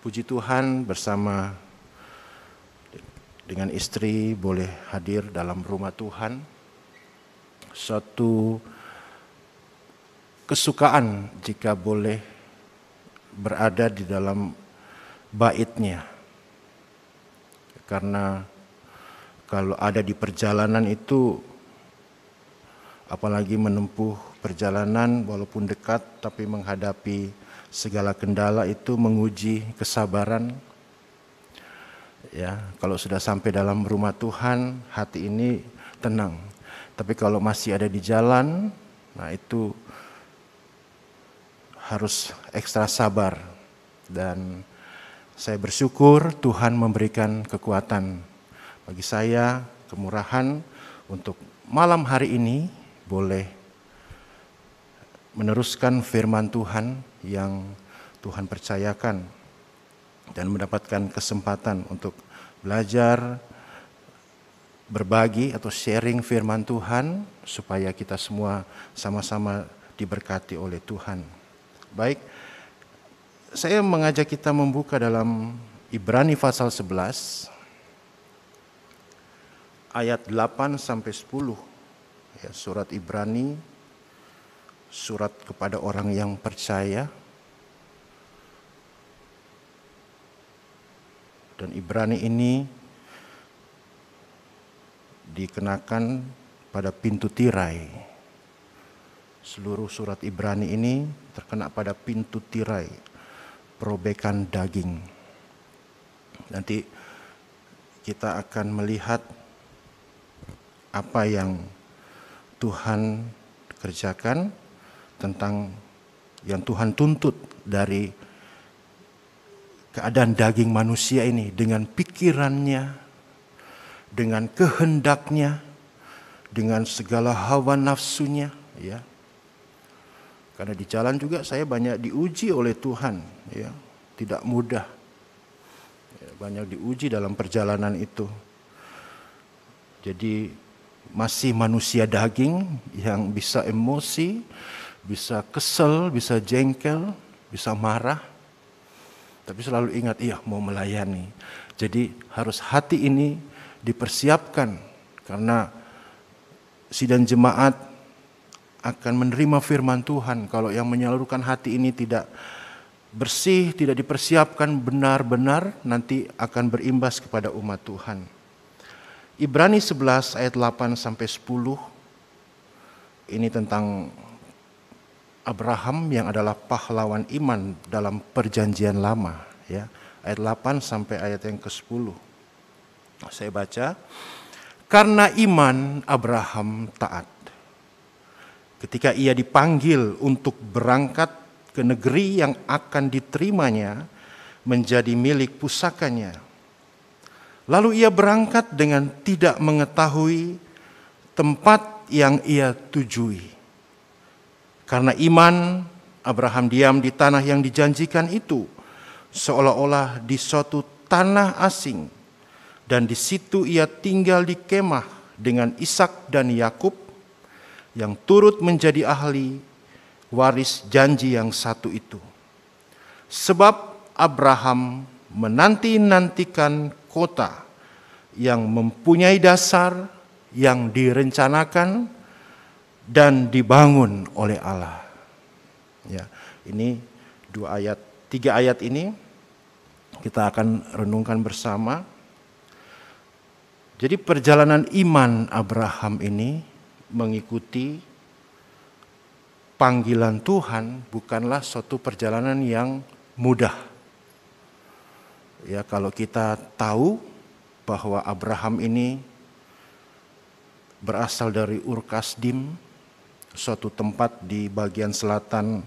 Puji Tuhan, bersama dengan istri boleh hadir dalam rumah Tuhan. Suatu kesukaan jika boleh berada di dalam bait-Nya. Karena kalau ada di perjalanan itu, apalagi menempuh perjalanan walaupun dekat tapi menghadapi segala kendala itu menguji kesabaran. Ya, kalau sudah sampai dalam rumah Tuhan, hati ini tenang. Tapi kalau masih ada di jalan, nah itu harus ekstra sabar. Dan saya bersyukur Tuhan memberikan kekuatan bagi saya, kemurahan untuk malam hari ini boleh meneruskan firman Tuhan yang Tuhan percayakan dan mendapatkan kesempatan untuk belajar, berbagi atau sharing firman Tuhan supaya kita semua sama-sama diberkati oleh Tuhan. Baik, saya mengajak kita membuka dalam Ibrani pasal 11 ayat 8 sampai 10. Ya, surat Ibrani, surat kepada orang yang percaya. Dan Ibrani ini dikenakan pada pintu tirai. Seluruh surat Ibrani ini terkena pada pintu tirai, perobekan daging. Nanti kita akan melihat apa yang Tuhan kerjakan, tentang yang Tuhan tuntut dari keadaan daging manusia ini dengan pikirannya, dengan kehendaknya, dengan segala hawa nafsunya, ya. Karena di jalan juga saya banyak diuji oleh Tuhan, ya. Tidak mudah. Ya, banyak diuji dalam perjalanan itu. Jadi masih manusia daging yang bisa emosi, bisa kesel, bisa jengkel, bisa marah. Tapi selalu ingat, iya mau melayani. Jadi harus hati ini dipersiapkan. Karena sidang jemaat akan menerima firman Tuhan. Kalau yang menyalurkan hati ini tidak bersih, tidak dipersiapkan benar-benar, nanti akan berimbas kepada umat Tuhan. Ibrani 11 ayat 8 sampai 10. Ini tentang Abraham yang adalah pahlawan iman dalam perjanjian lama, ya. Ayat 8 sampai ayat yang ke-10. Saya baca, karena iman Abraham taat. Ketika ia dipanggil untuk berangkat ke negeri yang akan diterimanya menjadi milik pusakanya. Lalu ia berangkat dengan tidak mengetahui tempat yang ia tujui. Karena iman, Abraham diam di tanah yang dijanjikan itu, seolah-olah di suatu tanah asing, dan di situ ia tinggal di kemah dengan Ishak dan Yakub, yang turut menjadi ahli waris janji yang satu itu. Sebab Abraham menanti-nantikan kota yang mempunyai dasar, yang direncanakan dan dibangun oleh Allah. Ya, ini 3 ayat ini kita akan renungkan bersama. Jadi perjalanan iman Abraham ini mengikuti panggilan Tuhan bukanlah suatu perjalanan yang mudah. Ya, kalau kita tahu bahwa Abraham ini berasal dari Ur Kasdim, suatu tempat di bagian selatan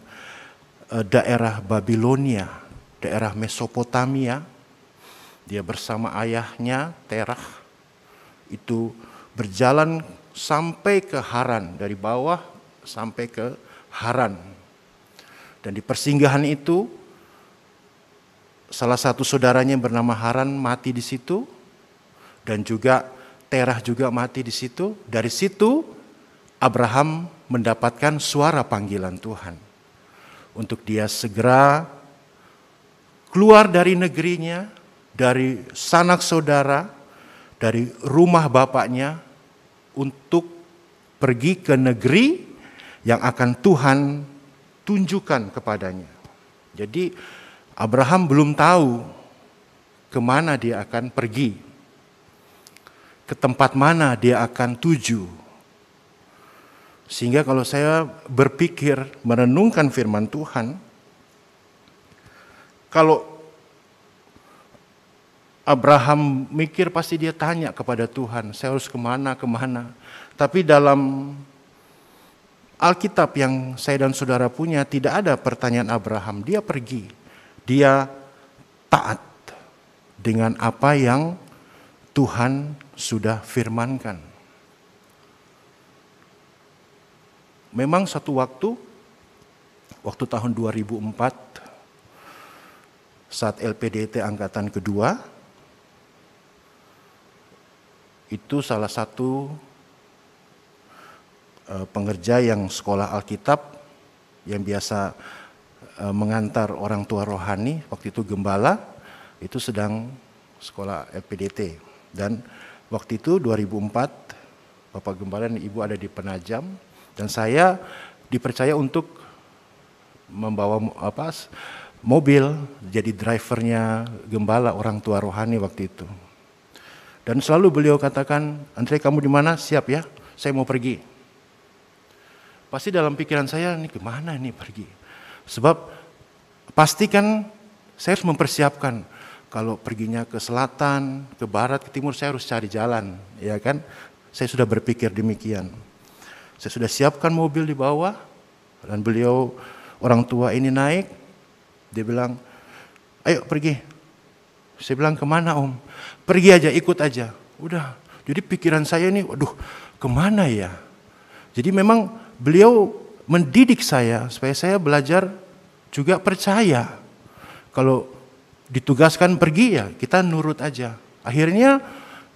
daerah Babilonia, daerah Mesopotamia. Dia bersama ayahnya Terah itu berjalan sampai ke Haran, dari bawah sampai ke Haran. Dan di persinggahan itu salah satu saudaranya bernama Haran mati di situ, dan juga Terah juga mati di situ. Dari situ Abraham mendapatkan suara panggilan Tuhan untuk dia segera keluar dari negerinya, dari sanak saudara, dari rumah bapaknya, untuk pergi ke negeri yang akan Tuhan tunjukkan kepadanya. Jadi Abraham belum tahu kemana dia akan pergi, ke tempat mana dia akan tuju. Sehingga kalau saya berpikir, merenungkan firman Tuhan, kalau Abraham mikir pasti dia tanya kepada Tuhan, saya harus kemana. Tapi dalam Alkitab yang saya dan saudara punya tidak ada pertanyaan Abraham. Dia pergi, dia taat dengan apa yang Tuhan sudah firmankan. Memang satu waktu tahun 2004, saat LPDT angkatan kedua, itu salah satu pengerja yang sekolah Alkitab, yang biasa mengantar orang tua rohani, waktu itu gembala, itu sedang sekolah LPDT. Dan waktu itu 2004, Bapak Gembala dan Ibu ada di Penajam, dan saya dipercaya untuk membawa mobil, jadi drivernya gembala orang tua rohani waktu itu. Dan selalu beliau katakan, Andre kamu di mana? Siap ya, saya mau pergi. Pasti dalam pikiran saya, ini kemana nih pergi? Sebab pastikan saya harus mempersiapkan. Kalau perginya ke selatan, ke barat, ke timur, saya harus cari jalan, ya kan? Saya sudah berpikir demikian. Saya sudah siapkan mobil di bawah, dan beliau orang tua ini naik. Dia bilang, ayo pergi. Saya bilang, kemana om? Pergi aja, ikut aja. Udah, jadi pikiran saya ini, waduh kemana ya? Jadi memang beliau mendidik saya, supaya saya belajar juga percaya. Kalau ditugaskan pergi ya, kita nurut aja. Akhirnya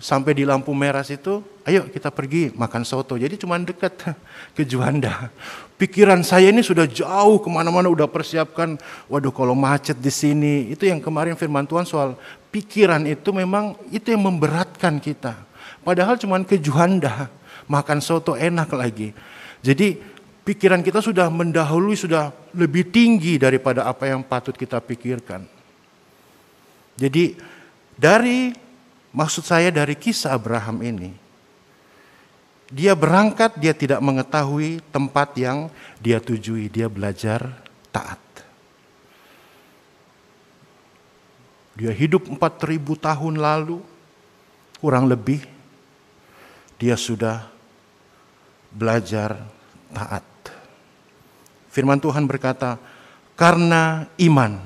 sampai di lampu merah situ, ayo kita pergi makan soto. Jadi cuma dekat ke Juanda. Pikiran saya ini sudah jauh kemana-mana, udah persiapkan. Waduh kalau macet di sini. Itu yang kemarin firman Tuhan soal pikiran itu memang itu yang memberatkan kita. Padahal cuma ke Juanda, makan soto enak lagi. Jadi pikiran kita sudah mendahului, sudah lebih tinggi daripada apa yang patut kita pikirkan. Jadi maksud saya dari kisah Abraham ini, dia berangkat, dia tidak mengetahui tempat yang dia tujui, dia belajar taat. Dia hidup 4.000 tahun lalu, kurang lebih, dia sudah belajar taat. Firman Tuhan berkata, karena iman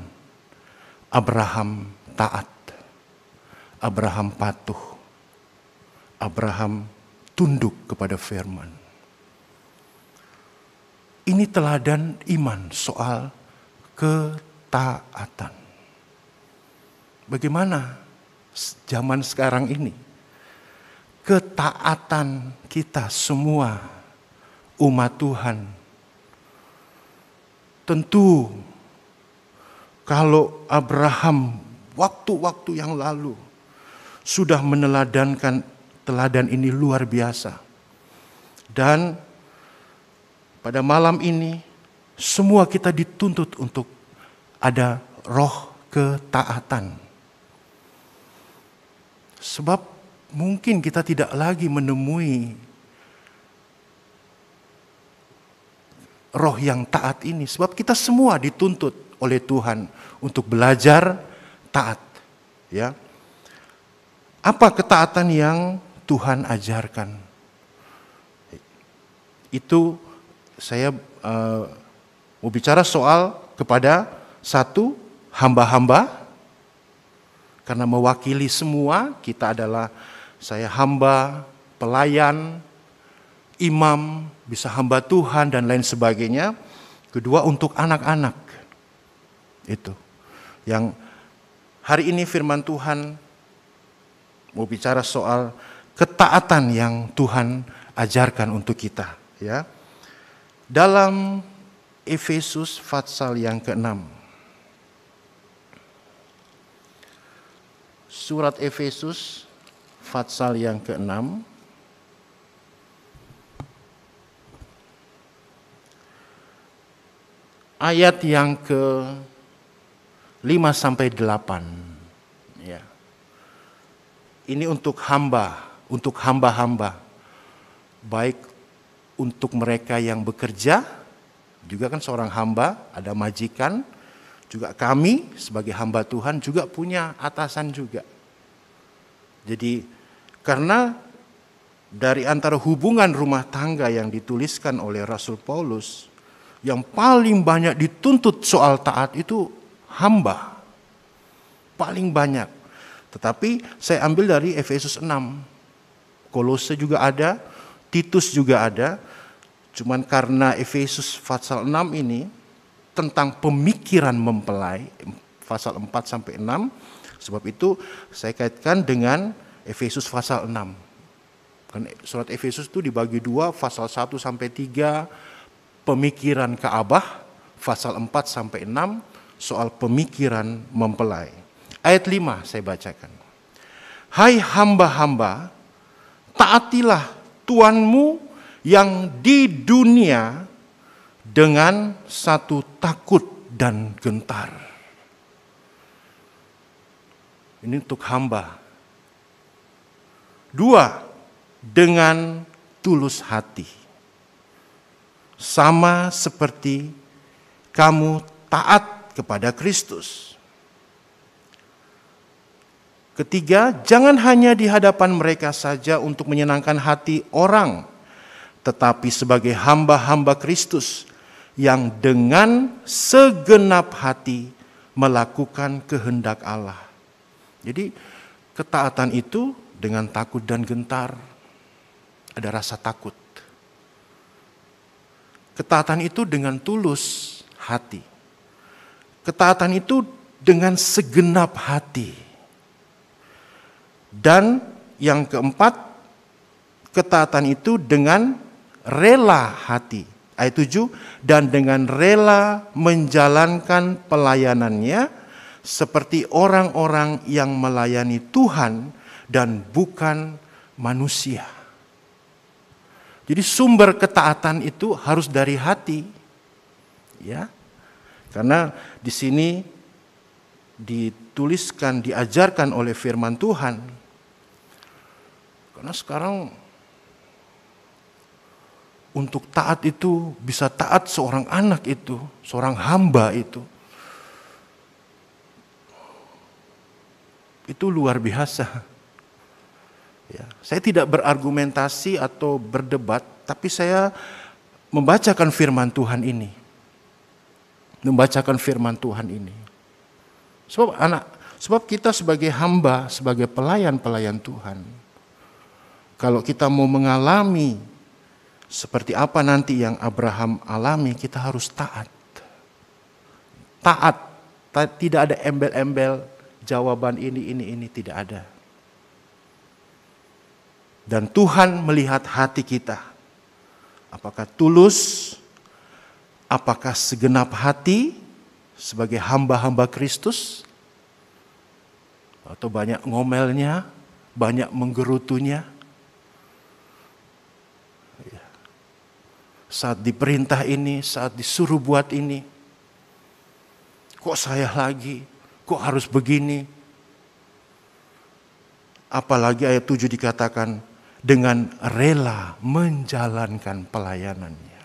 Abraham taat. Abraham patuh. Abraham tunduk kepada firman. Ini teladan iman soal ketaatan. Bagaimana zaman sekarang ini? Ketaatan kita semua umat Tuhan. Tentu kalau Abraham waktu-waktu yang lalu sudah meneladankan teladan ini luar biasa. Dan pada malam ini semua kita dituntut untuk ada roh ketaatan. Sebab mungkin kita tidak lagi menemui roh yang taat ini. Sebab kita semua dituntut oleh Tuhan untuk belajar taat. Ya. Apa ketaatan yang Tuhan ajarkan? Itu saya mau bicara soal kepada satu hamba-hamba. Karena mewakili semua, kita adalah saya hamba, pelayan, imam, bisa hamba Tuhan dan lain sebagainya. Kedua untuk anak-anak. Itu. Yang hari ini firman Tuhan mau bicara soal ketaatan yang Tuhan ajarkan untuk kita, ya. Dalam Efesus pasal yang ke-6. surat Efesus pasal yang ke-6. Ayat yang ke-5 sampai 8. Ya. Ini untuk hamba-hamba. Baik untuk mereka yang bekerja, juga kan seorang hamba, ada majikan, juga kami sebagai hamba Tuhan juga punya atasan juga. Jadi karena dari antara hubungan rumah tangga yang dituliskan oleh Rasul Paulus, yang paling banyak dituntut soal taat itu hamba. Paling banyak. Tetapi saya ambil dari Efesus 6. Kolose juga ada, Titus juga ada. Cuman karena Efesus pasal 6 ini tentang pemikiran mempelai, pasal 4 sampai 6. Sebab itu saya kaitkan dengan Efesus pasal 6. Kan surat Efesus itu dibagi dua, pasal 1 sampai 3 pemikiran Ka'bah, pasal 4 sampai 6 soal pemikiran mempelai. Ayat 5 saya bacakan. Hai hamba-hamba, taatilah Tuanmu yang di dunia dengan satu takut dan gentar. Ini untuk hamba. 2, dengan tulus hati. Sama seperti kamu taat kepada Kristus. 3, jangan hanya di hadapan mereka saja untuk menyenangkan hati orang, tetapi sebagai hamba-hamba Kristus yang dengan segenap hati melakukan kehendak Allah. Jadi ketaatan itu dengan takut dan gentar. Ada rasa takut. Ketaatan itu dengan tulus hati. Ketaatan itu dengan segenap hati. Dan yang keempat, ketaatan itu dengan rela hati. Ayat 7, dan dengan rela menjalankan pelayanannya seperti orang-orang yang melayani Tuhan dan bukan manusia. Jadi sumber ketaatan itu harus dari hati. Ya. Karena di sini dituliskan, diajarkan oleh firman Tuhan. Karena sekarang untuk taat itu, bisa taat seorang anak itu, seorang hamba itu luar biasa. Ya, saya tidak berargumentasi atau berdebat, tapi saya membacakan firman Tuhan ini. Membacakan firman Tuhan ini. Sebab kita sebagai hamba, sebagai pelayan-pelayan Tuhan, kalau kita mau mengalami seperti apa nanti yang Abraham alami, kita harus taat. Taat, tidak ada embel-embel jawaban ini tidak ada. Dan Tuhan melihat hati kita. Apakah tulus, apakah segenap hati sebagai hamba-hamba Kristus, atau banyak ngomelnya, banyak menggerutunya. Saat diperintah ini, saat disuruh buat ini, kok saya lagi, kok harus begini. Apalagi ayat 7 dikatakan, dengan rela menjalankan pelayanannya.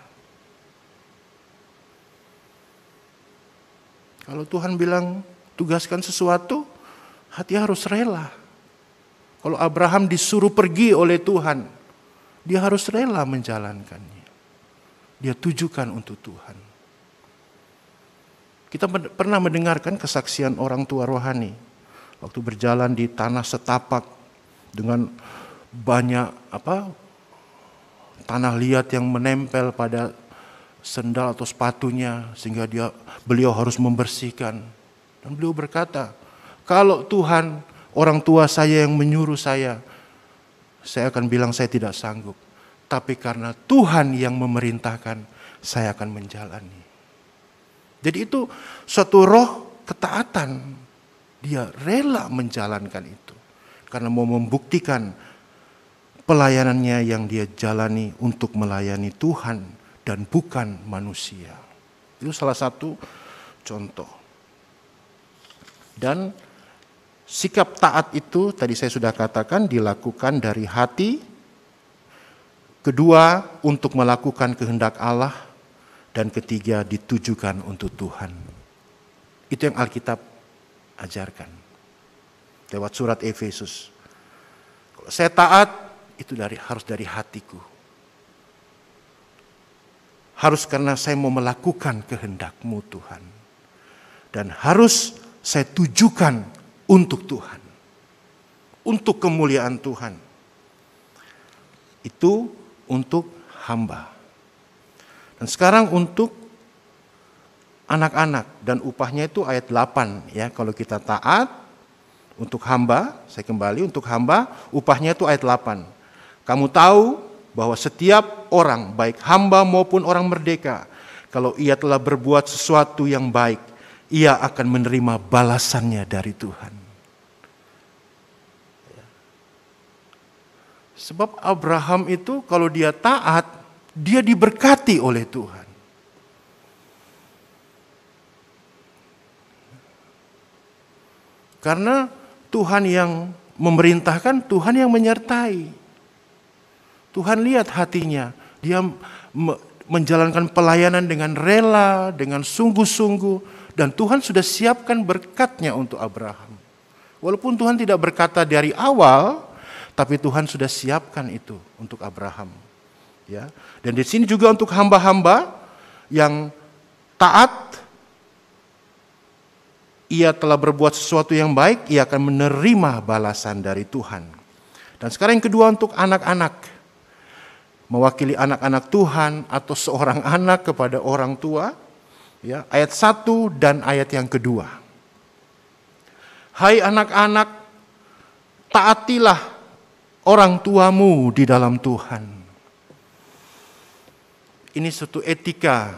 Kalau Tuhan bilang tugaskan sesuatu, hati harus rela. Kalau Abraham disuruh pergi oleh Tuhan, dia harus rela menjalankannya. Dia tujukan untuk Tuhan. Kita pernah mendengarkan kesaksian orang tua rohani waktu berjalan di tanah setapak dengan banyak tanah liat yang menempel pada sendal atau sepatunya sehingga beliau harus membersihkan. Dan beliau berkata, kalau Tuhan, orang tua saya yang menyuruh saya akan bilang saya tidak sanggup. Tapi karena Tuhan yang memerintahkan, saya akan menjalani. Jadi itu suatu roh ketaatan. Dia rela menjalankan itu. Karena mau membuktikan pelayanannya yang dia jalani untuk melayani Tuhan dan bukan manusia. Itu salah satu contoh. Dan sikap taat itu tadi saya sudah katakan dilakukan dari hati. Kedua, untuk melakukan kehendak Allah. Dan ketiga, ditujukan untuk Tuhan. Itu yang Alkitab ajarkan lewat surat Efesus. Kalau saya taat, itu harus dari hatiku. Harus karena saya mau melakukan kehendak-Mu Tuhan. Dan harus saya tujukan untuk Tuhan. Untuk kemuliaan Tuhan. Itu untuk hamba. Dan sekarang untuk anak-anak, dan upahnya itu ayat 8 ya. Kalau kita taat untuk hamba, saya kembali untuk hamba, upahnya itu ayat 8. Kamu tahu bahwa setiap orang, baik hamba maupun orang merdeka, kalau ia telah berbuat sesuatu yang baik, ia akan menerima balasannya dari Tuhan. Sebab Abraham itu kalau dia taat, dia diberkati oleh Tuhan. Karena Tuhan yang memerintahkan, Tuhan yang menyertai. Tuhan lihat hatinya. Dia menjalankan pelayanan dengan rela, dengan sungguh-sungguh. Dan Tuhan sudah siapkan berkatnya untuk Abraham. Walaupun Tuhan tidak berkata dari awal, tapi Tuhan sudah siapkan itu untuk Abraham. Ya. Dan di sini juga untuk hamba-hamba yang taat, ia telah berbuat sesuatu yang baik, ia akan menerima balasan dari Tuhan. Dan sekarang yang kedua untuk anak-anak. Mewakili anak-anak Tuhan atau seorang anak kepada orang tua. Ya, ayat 1 dan ayat yang kedua. Hai anak-anak, taatilah orang tuamu di dalam Tuhan. Ini suatu etika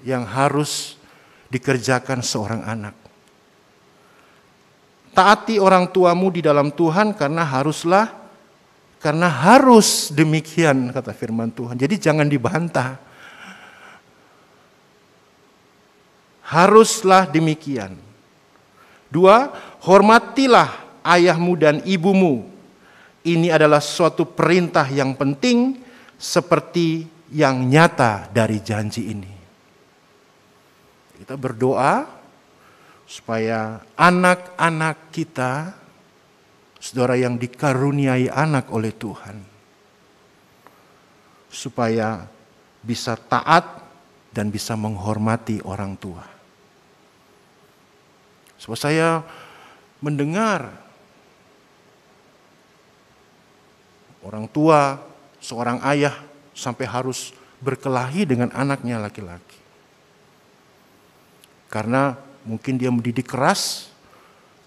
yang harus dikerjakan seorang anak. Taati orang tuamu di dalam Tuhan karena harus demikian kata firman Tuhan. Jadi jangan dibantah. Haruslah demikian. 2, hormatilah ayahmu dan ibumu. Ini adalah suatu perintah yang penting seperti yang nyata dari janji ini. Kita berdoa supaya anak-anak kita, saudara yang dikaruniai anak oleh Tuhan, supaya bisa taat dan bisa menghormati orang tua. Sebab saya mendengar orang tua, seorang ayah sampai harus berkelahi dengan anaknya laki-laki. Karena mungkin dia mendidik keras,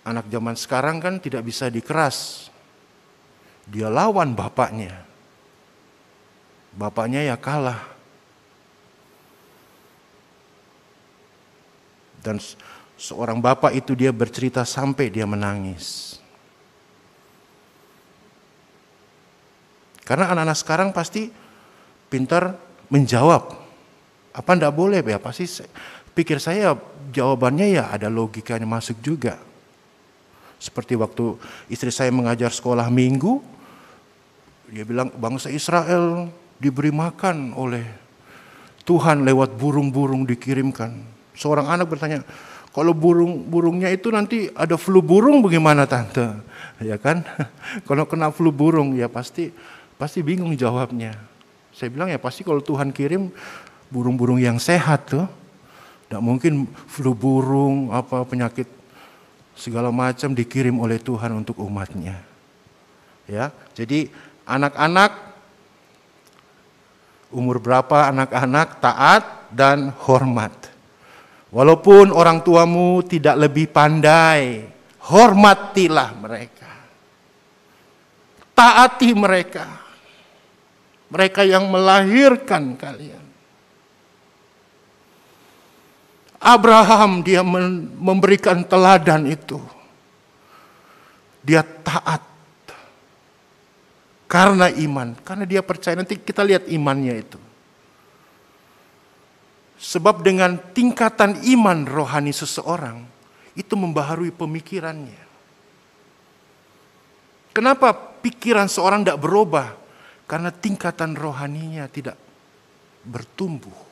anak zaman sekarang kan tidak bisa dikeras. Dia lawan bapaknya. Bapaknya ya kalah. Dan seorang bapak itu dia bercerita sampai dia menangis. Karena anak-anak sekarang pasti pintar menjawab. Apa enggak boleh ya? Pasti pikir saya jawabannya ya ada logikanya masuk juga. Seperti waktu istri saya mengajar sekolah minggu, dia bilang bangsa Israel diberi makan oleh Tuhan lewat burung-burung dikirimkan. Seorang anak bertanya, kalau burungnya itu nanti ada flu burung bagaimana tante? Ya kan? Kalau kena flu burung ya pasti bingung jawabnya. Saya bilang ya pasti kalau Tuhan kirim burung-burung yang sehat tuh. Tidak mungkin flu burung, penyakit segala macam dikirim oleh Tuhan untuk umatnya. Ya, jadi anak-anak, umur berapa anak-anak taat dan hormat. Walaupun orang tuamu tidak lebih pandai, hormatilah mereka. Taati mereka. Mereka yang melahirkan kalian. Abraham dia memberikan teladan itu. Dia taat karena iman, karena dia percaya. Nanti kita lihat imannya itu. Sebab dengan tingkatan iman rohani seseorang, itu membaharui pemikirannya. Kenapa pikiran seorang tidak berubah? Karena tingkatan rohaninya tidak bertumbuh.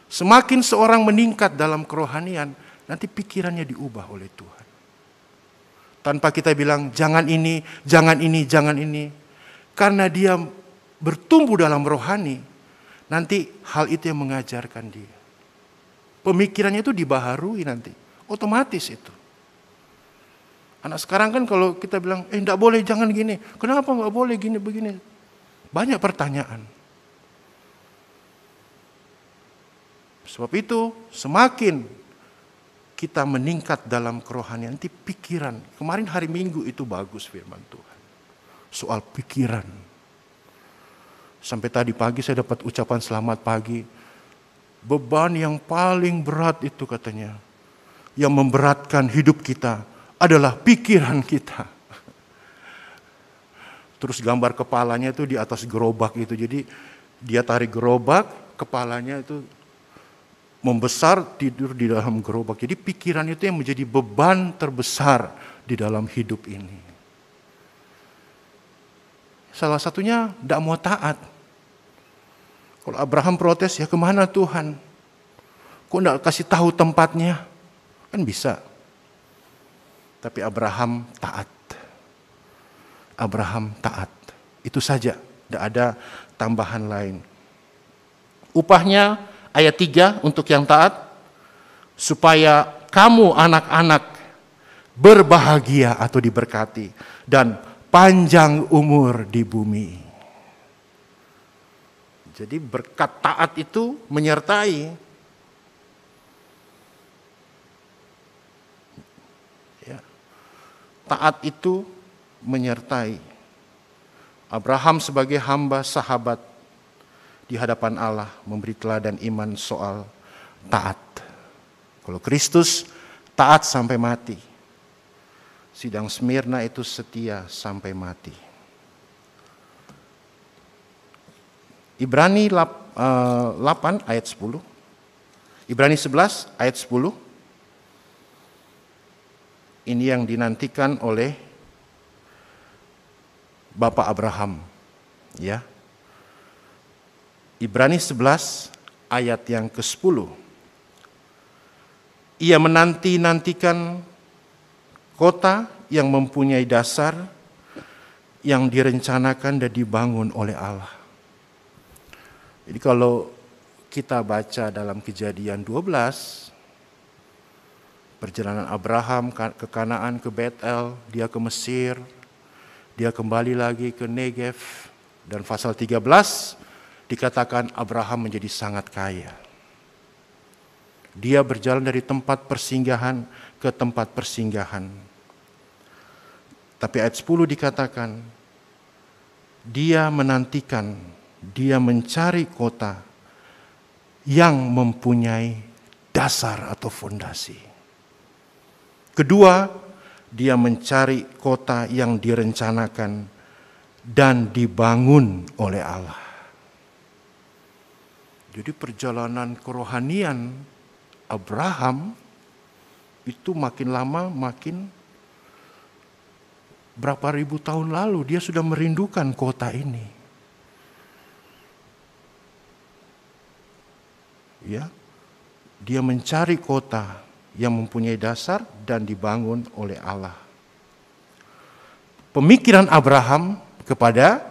Semakin seorang meningkat dalam kerohanian, nanti pikirannya diubah oleh Tuhan. Tanpa kita bilang, jangan ini, jangan ini, jangan ini. Karena dia bertumbuh dalam rohani, nanti hal itu yang mengajarkan dia. Pemikirannya itu dibaharui nanti, otomatis itu. Anak sekarang kan kalau kita bilang, enggak boleh, jangan gini. Kenapa enggak boleh gini, begini? Banyak pertanyaan. Sebab itu, semakin kita meningkat dalam kerohanian, nanti pikiran. Kemarin hari Minggu itu bagus firman Tuhan. Soal pikiran. Sampai tadi pagi saya dapat ucapan selamat pagi. Beban yang paling berat itu katanya. Yang memberatkan hidup kita adalah pikiran kita. Terus gambar kepalanya itu di atas gerobak itu. Jadi dia tarik gerobak, kepalanya itu membesar, tidur di dalam gerobak. Jadi pikiran itu yang menjadi beban terbesar di dalam hidup ini. Salah satunya tidak mau taat. Kalau Abraham protes, ya kemana Tuhan? Kok tidak kasih tahu tempatnya? Kan bisa. Tapi Abraham taat. Abraham taat. Itu saja. Tidak ada tambahan lain. Upahnya ayat 3 untuk yang taat. Supaya kamu anak-anak berbahagia atau diberkati. Dan panjang umur di bumi. Jadi berkat taat itu menyertai. Ya. Taat itu menyertai. Abraham sebagai hamba sahabat di hadapan Allah memberi teladan iman soal taat. Kalau Kristus taat sampai mati. Sidang Smyrna itu setia sampai mati. Ibrani 8 ayat 10. Ibrani 11 ayat 10. Ini yang dinantikan oleh Bapak Abraham. Ya. Ibrani 11 ayat yang ke-10. Ia menanti-nantikan kota yang mempunyai dasar yang direncanakan dan dibangun oleh Allah. Jadi kalau kita baca dalam Kejadian 12, perjalanan Abraham ke Kanaan, ke Betel, dia ke Mesir, dia kembali lagi ke Negev, dan pasal 13 dikatakan Abraham menjadi sangat kaya. Dia berjalan dari tempat persinggahan ke tempat persinggahan. Tapi ayat 10 dikatakan, dia menantikan, dia mencari kota yang mempunyai dasar atau fondasi. Kedua, dia mencari kota yang direncanakan dan dibangun oleh Allah. Jadi perjalanan kerohanian Abraham itu makin lama makin berapa ribu tahun lalu dia sudah merindukan kota ini. Ya, dia mencari kota yang mempunyai dasar dan dibangun oleh Allah. Pemikiran Abraham kepada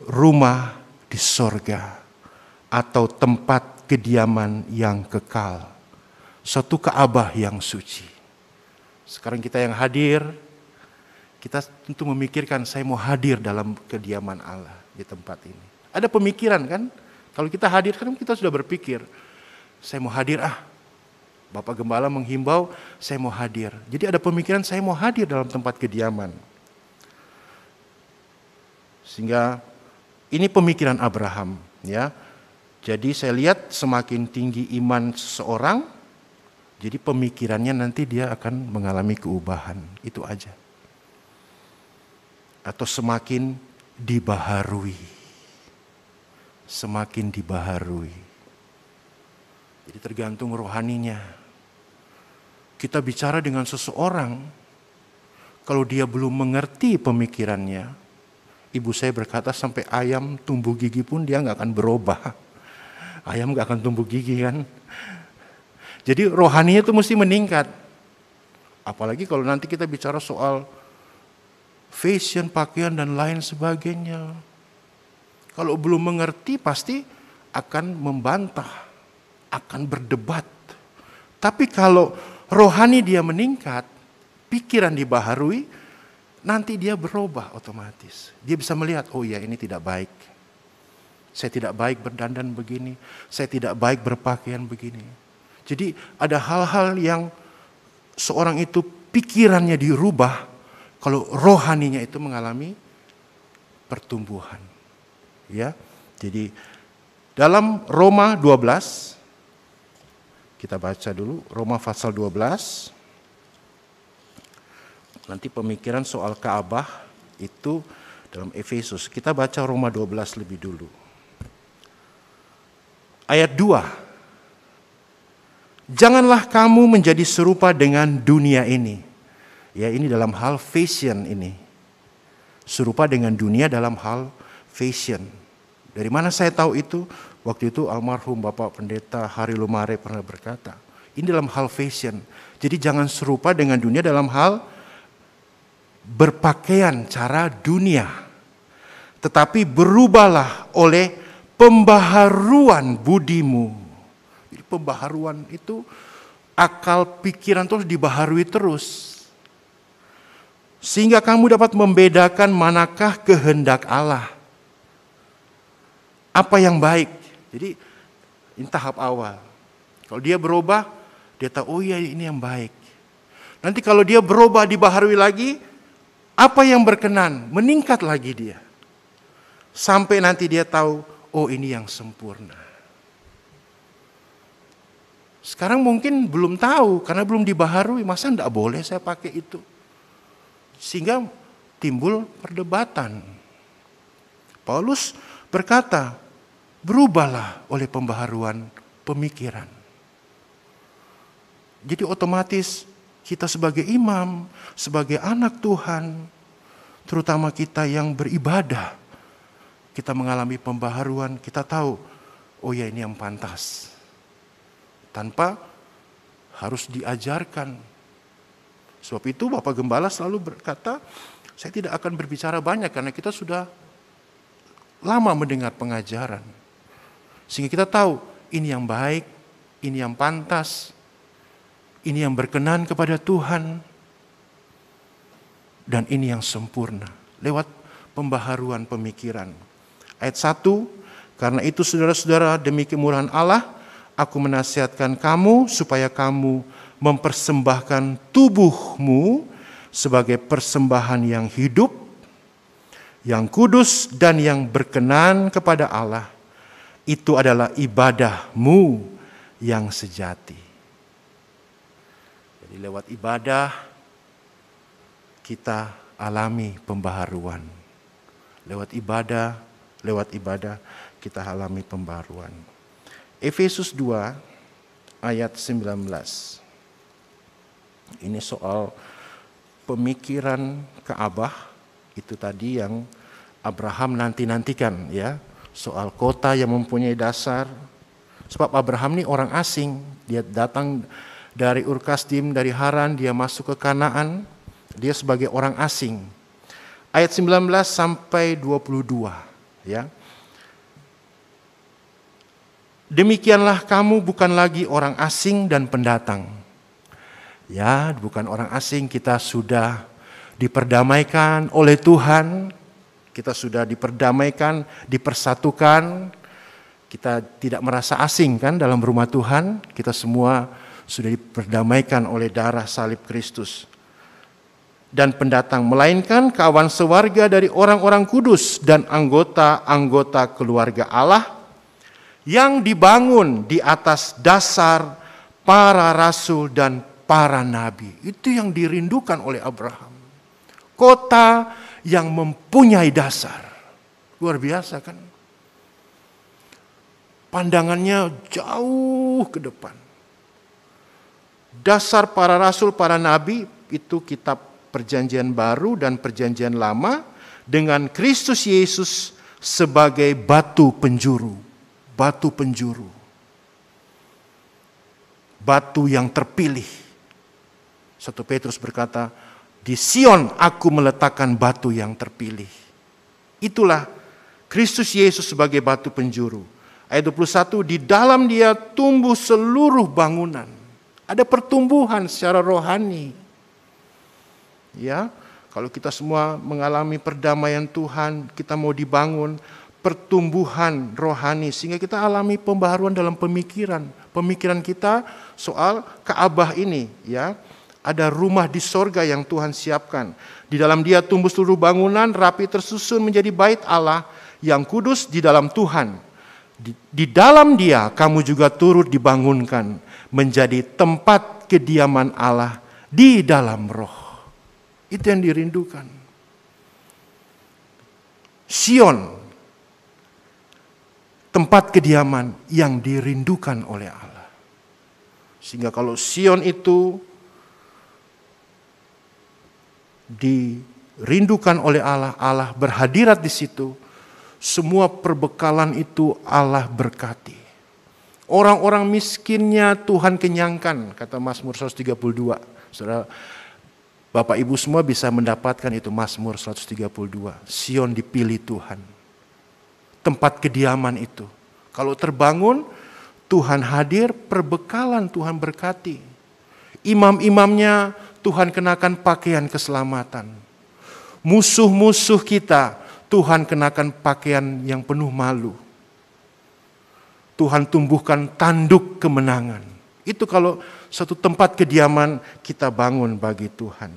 rumah di sorga atau tempat kediaman yang kekal, suatu Ka'bah yang suci. Sekarang kita yang hadir, kita tentu memikirkan saya mau hadir dalam kediaman Allah di tempat ini. Ada pemikiran kan? Kalau kita hadir kan kita sudah berpikir, saya mau hadir Bapak Gembala menghimbau, saya mau hadir. Jadi ada pemikiran saya mau hadir dalam tempat kediaman. Sehingga ini pemikiran Abraham, ya. Jadi saya lihat semakin tinggi iman seseorang, jadi pemikirannya nanti dia akan mengalami keubatan. Itu aja. Atau semakin dibaharui. Semakin dibaharui. Jadi tergantung rohaninya. Kita bicara dengan seseorang, kalau dia belum mengerti pemikirannya, ibu saya berkata sampai ayam tumbuh gigi pun dia nggak akan berubah. Ayam nggak akan tumbuh gigi kan. Jadi rohaninya itu mesti meningkat. Apalagi kalau nanti kita bicara soal fashion, pakaian dan lain sebagainya. Kalau belum mengerti pasti akan membantah, akan berdebat. Tapi kalau rohani dia meningkat, pikiran dibaharui, nanti dia berubah otomatis. Dia bisa melihat, oh iya ini tidak baik. Saya tidak baik berdandan begini, saya tidak baik berpakaian begini. Jadi ada hal-hal yang seorang itu pikirannya dirubah kalau rohaninya itu mengalami pertumbuhan. Ya. Jadi dalam Roma 12, kita baca dulu Roma pasal 12. Nanti pemikiran soal Ka'bah itu dalam Efesus. Kita baca Roma 12 lebih dulu. Ayat 2. Janganlah kamu menjadi serupa dengan dunia ini. Ya, ini dalam hal fashion ini. Serupa dengan dunia dalam hal fashion. Dari mana saya tahu itu? Waktu itu almarhum Bapak Pendeta Hari Lumare pernah berkata, ini dalam hal fashion. Jadi jangan serupa dengan dunia dalam hal berpakaian cara dunia. Tetapi berubahlah oleh pembaharuan budimu. Jadi pembaharuan itu akal pikiran terus dibaharui terus. Sehingga kamu dapat membedakan manakah kehendak Allah. Apa yang baik. Jadi ini tahap awal. Kalau dia berubah, dia tahu oh iya ini yang baik. Nanti kalau dia berubah dibaharui lagi, apa yang berkenan, meningkat lagi dia. Sampai nanti dia tahu, oh ini yang sempurna. Sekarang mungkin belum tahu karena belum dibaharui. Masa enggak boleh saya pakai itu? Sehingga timbul perdebatan. Paulus berkata, berubahlah oleh pembaharuan pemikiran. Jadi otomatis kita sebagai imam, sebagai anak Tuhan, terutama kita yang beribadah, kita mengalami pembaharuan, kita tahu, oh ya ini yang pantas. Tanpa harus diajarkan. Sebab itu Bapak Gembala selalu berkata, saya tidak akan berbicara banyak karena kita sudah lama mendengar pengajaran. Sehingga kita tahu, ini yang baik, ini yang pantas, ini yang berkenan kepada Tuhan, dan ini yang sempurna. Lewat pembaharuan pemikiran. Ayat 1, karena itu saudara-saudara demi kemurahan Allah, aku menasihatkan kamu supaya kamu mempersembahkan tubuhmu sebagai persembahan yang hidup, yang kudus dan yang berkenan kepada Allah. Itu adalah ibadahmu yang sejati. Jadi lewat ibadah kita alami pembaharuan. Lewat ibadah kita alami pembaharuan. Efesus 2 ayat 19. Ini soal pemikiran Ka'bah, itu tadi yang Abraham nantikan ya, soal kota yang mempunyai dasar. Sebab Abraham ini orang asing, dia datang dari Ur Kasdim, dari Haran, dia masuk ke Kanaan, dia sebagai orang asing. Ayat 19 sampai 22 ya. Demikianlah kamu bukan lagi orang asing dan pendatang. Ya, bukan orang asing, kita sudah diperdamaikan oleh Tuhan. Kita sudah diperdamaikan, dipersatukan. Kita tidak merasa asing kan dalam rumah Tuhan. Kita semua sudah diperdamaikan oleh darah salib Kristus. Dan pendatang, melainkan kawan sewarga dari orang-orang kudus dan anggota-anggota keluarga Allah yang dibangun di atas dasar para rasul dan para nabi. Itu yang dirindukan oleh Abraham. Kota yang mempunyai dasar. Luar biasa kan? Pandangannya jauh ke depan. Dasar para rasul, para nabi, itu kitab Perjanjian Baru dan Perjanjian Lama, dengan Kristus Yesus sebagai batu penjuru. Batu penjuru. Batu yang terpilih. 1 Petrus berkata, di Sion aku meletakkan batu yang terpilih. Itulah Kristus Yesus sebagai batu penjuru. Ayat 21, di dalam Dia tumbuh seluruh bangunan. Ada pertumbuhan secara rohani. Ya, kalau kita semua mengalami perdamaian Tuhan, kita mau dibangun pertumbuhan rohani sehingga kita alami pembaharuan dalam pemikiran. Pemikiran kita soal Ka'bah ini, ya. Ada rumah di sorga yang Tuhan siapkan. Di dalam Dia tumbuh seluruh bangunan, rapi tersusun menjadi bait Allah yang kudus di dalam Tuhan. Di dalam Dia kamu juga turut dibangunkan menjadi tempat kediaman Allah di dalam roh. Itu yang dirindukan. Sion, tempat kediaman yang dirindukan oleh Allah. Sehingga kalau Sion itu dirindukan oleh Allah, Allah berhadirat di situ, semua perbekalan itu Allah berkati. Orang-orang miskinnya Tuhan kenyangkan, kata Mazmur 132. Saudara, Bapak Ibu semua bisa mendapatkan itu Mazmur 132. Sion dipilih Tuhan. Tempat kediaman itu. Kalau terbangun, Tuhan hadir, perbekalan Tuhan berkati. Imam-imamnya Tuhan kenakan pakaian keselamatan. Musuh-musuh kita Tuhan kenakan pakaian yang penuh malu. Tuhan tumbuhkan tanduk kemenangan. Itu kalau satu tempat kediaman kita bangun bagi Tuhan.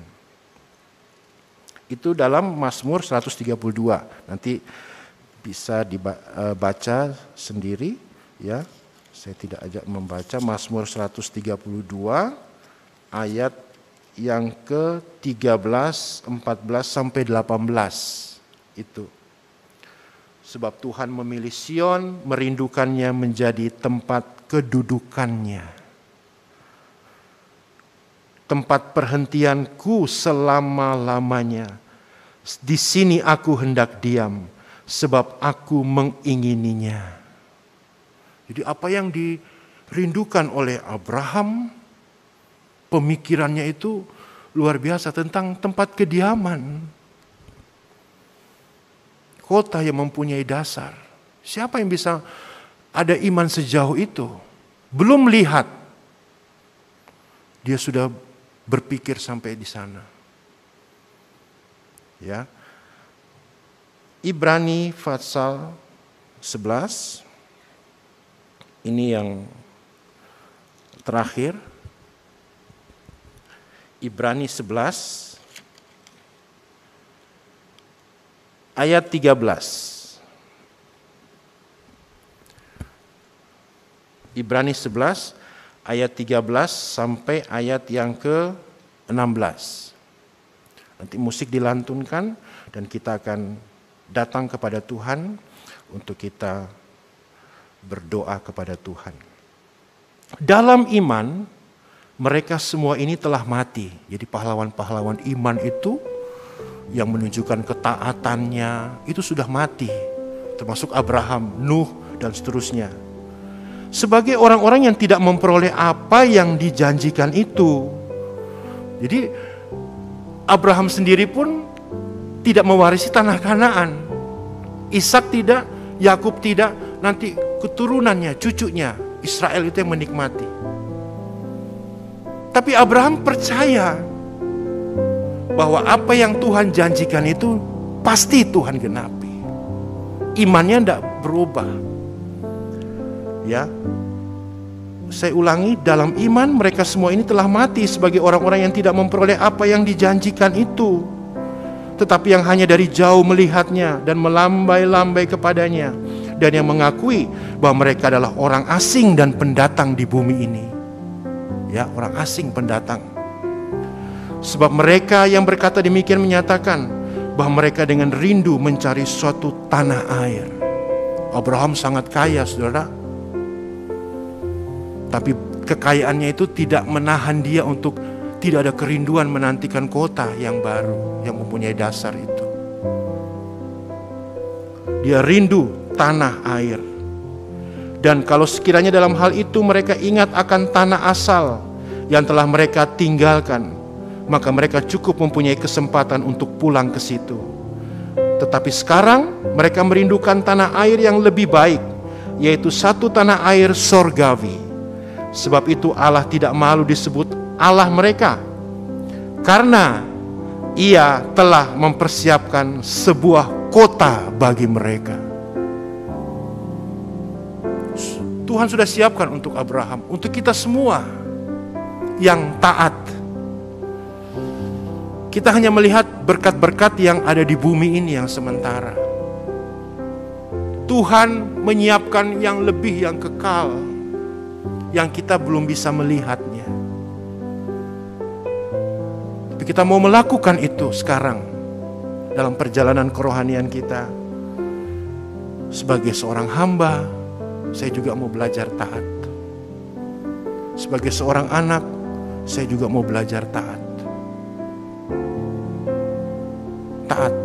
Itu dalam Mazmur 132. Nanti bisa dibaca sendiri, ya. Saya tidak ajak membaca Mazmur 132 ayat yang ke-13, 14 sampai 18 itu. Sebab Tuhan memilih Sion, merindukannya menjadi tempat kedudukannya. Tempat perhentianku selama-lamanya. Di sini aku hendak diam, sebab aku mengingininya. Jadi apa yang dirindukan oleh Abraham, pemikirannya itu luar biasa tentang tempat kediaman. Kota yang mempunyai dasar. Siapa yang bisa ada iman sejauh itu? Belum lihat, dia sudah berpikir sampai di sana. Ya. Ibrani pasal 11. Ini yang terakhir. Ibrani 11 ayat 13. Ibrani 11 ayat 13 sampai ayat yang ke-16. Nanti musik dilantunkan dan kita akan datang kepada Tuhan untuk kita berdoa kepada Tuhan. Dalam iman mereka semua ini telah mati. Jadi pahlawan-pahlawan iman itu yang menunjukkan ketaatannya itu sudah mati. Termasuk Abraham, Nuh dan seterusnya. Sebagai orang-orang yang tidak memperoleh apa yang dijanjikan itu. Jadi Abraham sendiri pun tidak mewarisi tanah Kanaan. Ishak tidak, Yakub tidak, nanti keturunannya, cucunya Israel itu yang menikmati. Tapi Abraham percaya bahwa apa yang Tuhan janjikan itu pasti Tuhan genapi. Imannya tidak berubah. Ya, saya ulangi, dalam iman mereka semua ini telah mati sebagai orang-orang yang tidak memperoleh apa yang dijanjikan itu, tetapi yang hanya dari jauh melihatnya dan melambai-lambai kepadanya dan yang mengakui bahwa mereka adalah orang asing dan pendatang di bumi ini. Ya, orang asing pendatang. Sebab mereka yang berkata demikian menyatakan bahwa mereka dengan rindu mencari suatu tanah air. Abraham sangat kaya, saudara. Tapi kekayaannya itu tidak menahan dia untuk tidak ada kerinduan menantikan kota yang baru, yang mempunyai dasar itu. Dia rindu tanah air. Dan kalau sekiranya dalam hal itu mereka ingat akan tanah asal yang telah mereka tinggalkan, maka mereka cukup mempunyai kesempatan untuk pulang ke situ. Tetapi sekarang mereka merindukan tanah air yang lebih baik, yaitu satu tanah air sorgawi. Sebab itu Allah tidak malu disebut Allah mereka, karena Ia telah mempersiapkan sebuah kota bagi mereka. Tuhan sudah siapkan untuk Abraham, untuk kita semua yang taat. Kita hanya melihat berkat-berkat yang ada di bumi ini yang sementara. Tuhan menyiapkan yang lebih, yang kekal, yang kita belum bisa melihatnya. Tapi kita mau melakukan itu sekarang dalam perjalanan kerohanian kita. Sebagai seorang hamba, saya juga mau belajar taat. Sebagai seorang anak, saya juga mau belajar taat. Taat.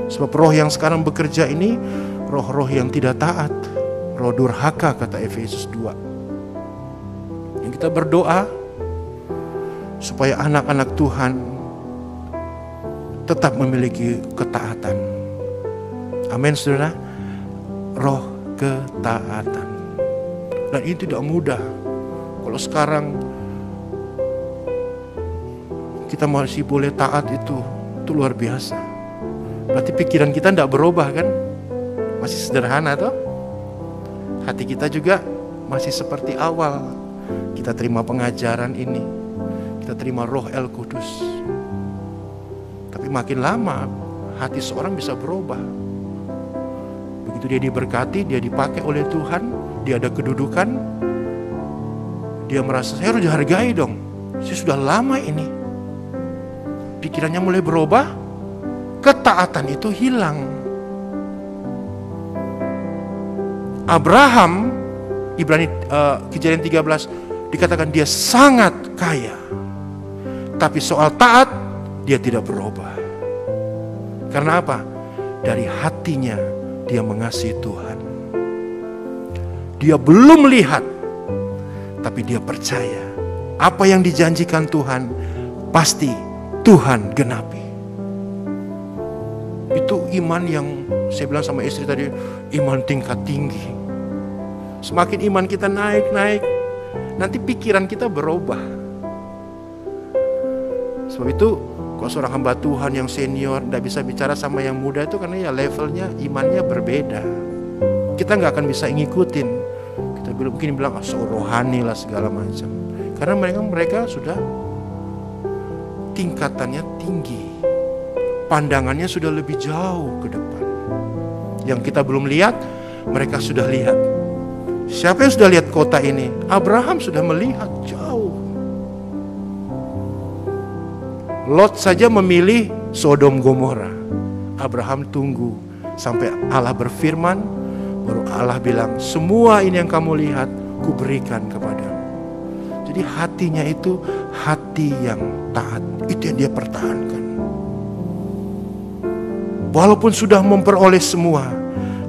Sebab roh yang sekarang bekerja ini roh-roh yang tidak taat, roh durhaka, kata Efesus 2. Yang kita berdoa supaya anak-anak Tuhan tetap memiliki ketaatan. Amin, saudara. Roh ketaatan. Dan ini tidak mudah. Kalau sekarang kita masih boleh taat, itu luar biasa. Berarti pikiran kita tidak berubah kan? Masih sederhana toh? Hati kita juga masih seperti awal. Kita terima pengajaran ini, kita terima Roh El Kudus. Tapi makin lama hati seorang bisa berubah. Begitu dia diberkati, dia dipakai oleh Tuhan, dia ada kedudukan, dia merasa saya harus dihargai dong. Saya sudah lama ini. Pikirannya mulai berubah, ketaatan itu hilang. Abraham, Ibrani Kejadian 13 dikatakan dia sangat kaya. Tapi soal taat dia tidak berubah. Karena apa? Dari hatinya dia mengasihi Tuhan. Dia belum melihat, tapi dia percaya apa yang dijanjikan Tuhan pasti Tuhan genapi. Itu iman yang saya bilang sama istri tadi, iman tingkat tinggi. Semakin iman kita naik, nanti pikiran kita berubah. Sebab itu kalau seorang hamba Tuhan yang senior tidak bisa bicara sama yang muda itu karena ya levelnya imannya berbeda. Kita nggak akan bisa ngikutin. Kita mungkin bilang so rohani lah segala macam. Karena mereka sudah tingkatannya tinggi, pandangannya sudah lebih jauh ke depan. Yang kita belum lihat, mereka sudah lihat. Siapa yang sudah lihat kota ini? Abraham sudah melihat jauh. Lot saja memilih Sodom Gomora. Abraham tunggu sampai Allah berfirman, baru Allah bilang, semua ini yang kamu lihat, kuberikan kepadamu. Jadi hatinya itu hati yang taat. Itu yang dia pertahankan. Walaupun sudah memperoleh semua,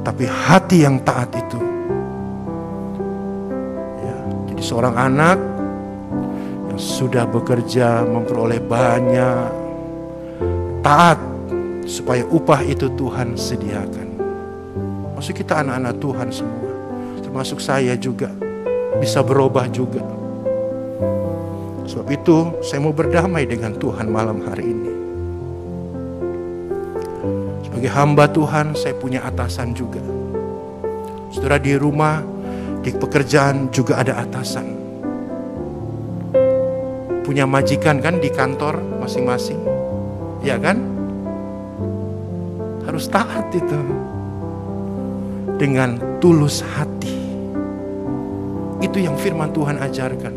tapi hati yang taat itu. Ya, jadi seorang anak yang sudah bekerja memperoleh banyak, taat supaya upah itu Tuhan sediakan. Maksud kita anak-anak Tuhan semua, termasuk saya juga, bisa berubah juga. Sebab itu saya mau berdamai dengan Tuhan malam hari ini. Sebagai hamba Tuhan, saya punya atasan juga. Saudara, di rumah, di pekerjaan juga ada atasan. Punya majikan kan di kantor masing-masing, ya kan? Harus taat itu. dengan tulus hati. Itu yang firman Tuhan ajarkan.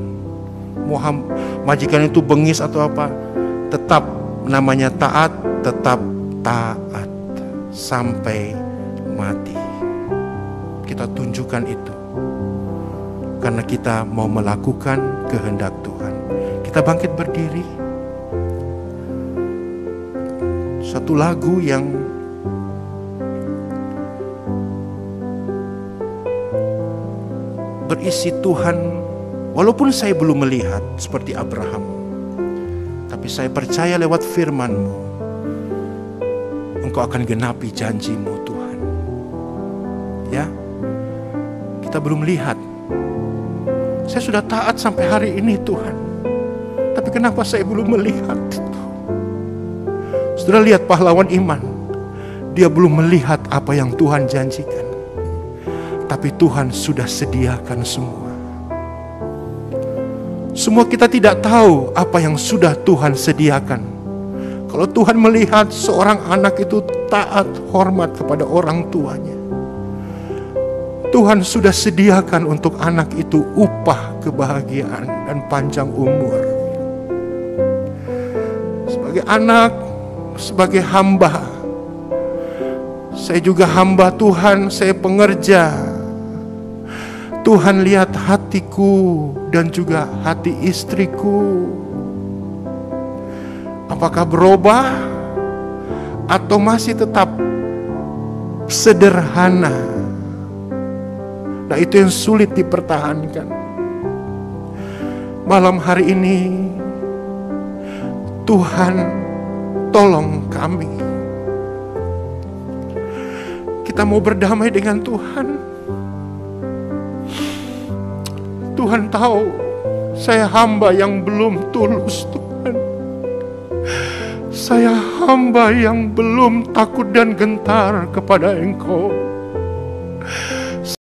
Majikan itu bengis atau apa, tetap namanya taat, tetap taat sampai mati. Kita tunjukkan itu karena kita mau melakukan kehendak Tuhan. Kita bangkit berdiri. Satu lagu yang berisi Tuhan, walaupun saya belum melihat seperti Abraham, tapi saya percaya lewat firman-Mu, Engkau akan genapi janji-Mu Tuhan. Ya, kita belum lihat. Saya sudah taat sampai hari ini Tuhan, tapi kenapa saya belum melihat itu? Saudara lihat pahlawan iman, dia belum melihat apa yang Tuhan janjikan, tapi Tuhan sudah sediakan semua. Semua kita tidak tahu apa yang sudah Tuhan sediakan. Kalau Tuhan melihat seorang anak itu taat, hormat kepada orang tuanya, Tuhan sudah sediakan untuk anak itu upah kebahagiaan dan panjang umur. Sebagai anak, sebagai hamba, saya juga hamba Tuhan, saya pengerja. Tuhan lihat hatiku dan juga hati istriku. Apakah berubah atau masih tetap sederhana? Nah, itu yang sulit dipertahankan. Malam hari ini Tuhan tolong kami. Kita mau berdamai dengan Tuhan. Tuhan tahu saya hamba yang belum tulus Tuhan. Saya hamba yang belum takut dan gentar kepada Engkau.